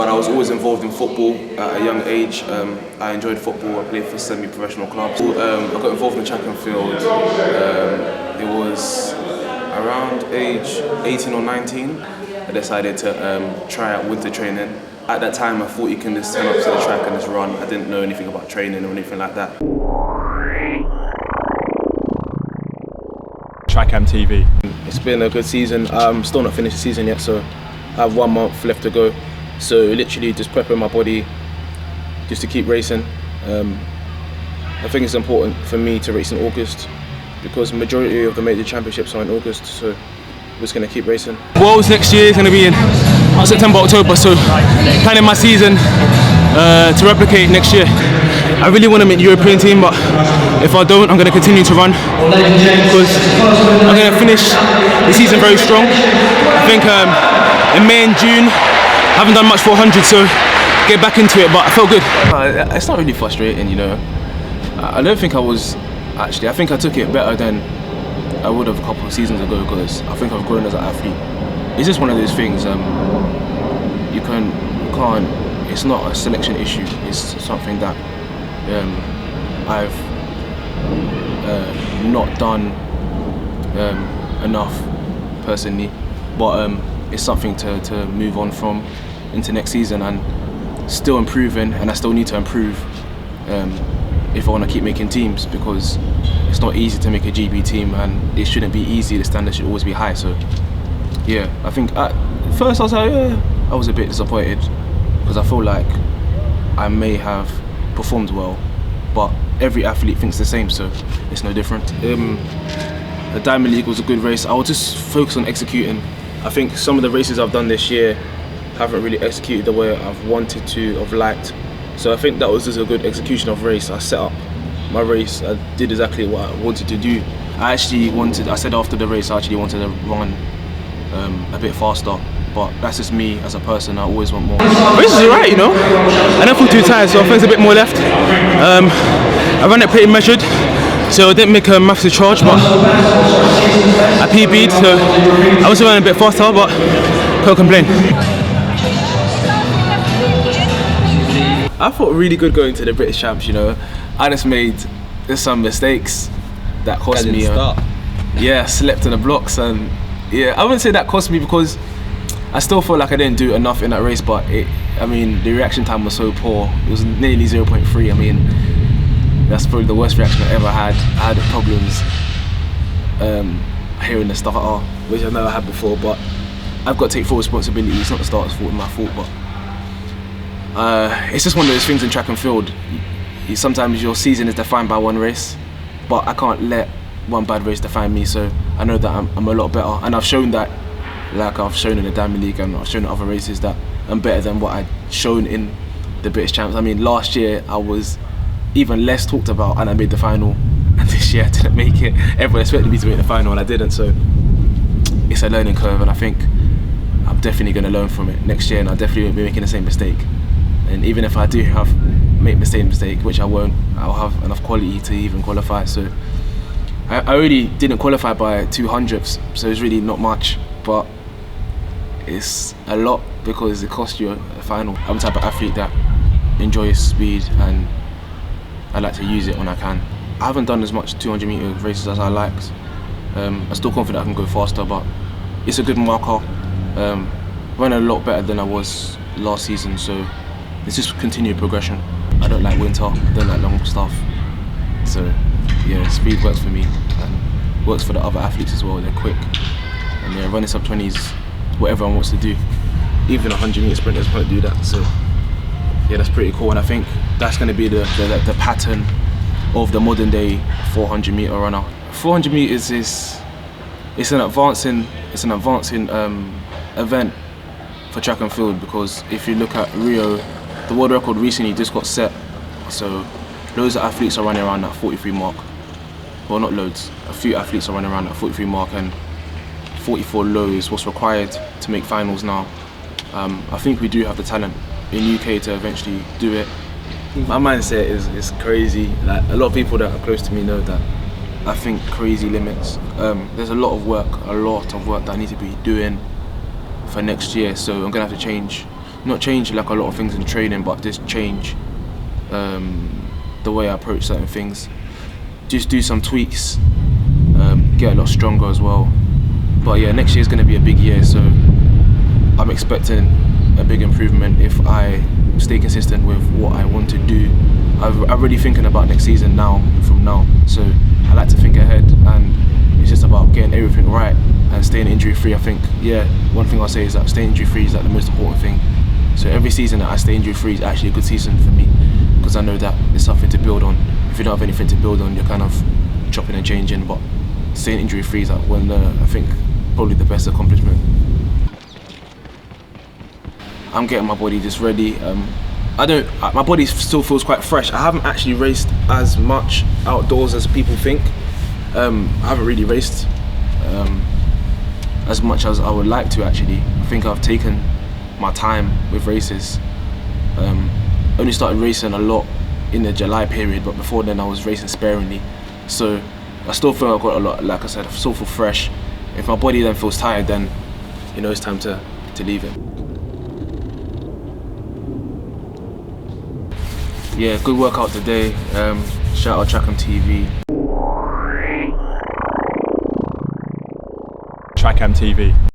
but I was always involved in football at a young age. I enjoyed football. I played for semi-professional clubs. I got involved in track and field. It was around age 18 or 19. I decided to try out winter training. At that time, I thought you can just turn up to the track and just run. I didn't know anything about training or anything like that. Track MTV. It's been a good season. I'm still not finished the season yet, so I have 1 month left to go. So literally just prepping my body just to keep racing. I think it's important for me to race in August because the majority of the major championships are in August, so I'm just going to keep racing. Worlds next year is going to be in September, October, so planning my season to replicate next year. I really want to make the European team, but if I don't, I'm going to continue to run because I'm going to finish the season very strong. I think in May and June, I haven't done much for 100, so get back into it, but I felt good. It's not really frustrating, you know. I don't think I was, actually, I think I took it better than I would have a couple of seasons ago because I think I've grown as an athlete. It's just one of those things, you can't, it's not a selection issue, it's something that I've not done enough personally, but it's something to move on from into next season and still improving, and I still need to improve if I want to keep making teams because it's not easy to make a GB team and it shouldn't be easy, the standard should always be high. So yeah, I think at first I was like, I was a bit disappointed because I feel like I may have performed well, but every athlete thinks the same, so it's no different. The Diamond League was a good race. I will just focus on executing. I think some of the races I've done this year haven't really executed the way I've wanted to, have liked. So I think that was just a good execution of race. I set up my race, I did exactly what I wanted to do. I said after the race I actually wanted to run a bit faster, but that's just me as a person, I always want more. The race is alright, you know. I don't feel too tired, so I think there's a bit more left. I ran it pretty measured, so I didn't make a massive charge, but I PB'd, so I was running a bit faster, but can't complain. I felt really good going to the British Champs, you know. I just made some mistakes that cost me. Yeah, slept in the blocks, and yeah, I wouldn't say that cost me because I still felt like I didn't do enough in that race, but I mean, the reaction time was so poor. It was nearly 0.3. I mean, that's probably the worst reaction I ever had. I had problems hearing the starter, which I've never had before, but I've got to take full responsibility. It's not the starter's fault, it's my fault, but it's just one of those things in track and field. Sometimes your season is defined by one race, but I can't let one bad race define me, so I know that I'm a lot better, and I've shown that, like I've shown in the Diamond League and I've shown in other races, that I'm better than what I'd shown in the British Champs. I mean, last year I was even less talked about and I made the final, and this year I didn't make it. Everyone expected me to make the final and I didn't, so it's a learning curve, and I think I'm definitely going to learn from it next year, and I definitely won't be making the same mistake. And even if I do make the same mistake, which I won't, I'll have enough quality to even qualify. So I really didn't qualify by 200ths, so it's really not much, but it's a lot because it costs you a final. I'm the type of athlete that enjoys speed and I like to use it when I can. I haven't done as much 200 metre races as I liked. I'm still confident I can go faster, but it's a good marker. Ran a lot better than I was last season, so it's just continued progression. I don't like winter, I don't like long stuff. So yeah, speed works for me and works for the other athletes as well. They're quick and yeah, running sub 20s what everyone wants to do. Even 100 metre sprinters want to do that. So yeah, that's pretty cool, and I think that's going to be the pattern of the modern day 400 metre runner. 400 metres is an advancing event for track and field, because if you look at Rio, the world record recently just got set, so loads of athletes are running around that 43 mark. Well, not loads, a few athletes are running around that 43 mark, and 44 low is what's required to make finals now. I think we do have the talent in UK to eventually do it. My mindset is crazy. Like, a lot of people that are close to me know that I think crazy limits. There's a lot of work that I need to be doing for next year, so I'm gonna have to change not change like a lot of things in training, but just change the way I approach certain things. Just do some tweaks, get a lot stronger as well. But yeah, next year is going to be a big year, so I'm expecting a big improvement if I stay consistent with what I want to do. I'm already thinking about next season from now, so I like to think ahead, and it's just about getting everything right and staying injury free. I think, yeah, one thing I'll say is that staying injury free is like the most important thing. So every season that I stay injury free is actually a good season for me, because I know that there's something to build on. If you don't have anything to build on, you're kind of chopping and changing, but staying injury free is like I think probably the best accomplishment. I'm getting my body just ready. My body still feels quite fresh. I haven't actually raced as much outdoors as people think. I haven't really raced as much as I would like to actually. I think I've taken my time with races. Only started racing a lot in the July period, but before then I was racing sparingly. So I still feel I've got a lot, like I said, I still feel fresh. If my body then feels tired, then it's time to leave it. Yeah, good workout today. Shout out Track TV. Track TV.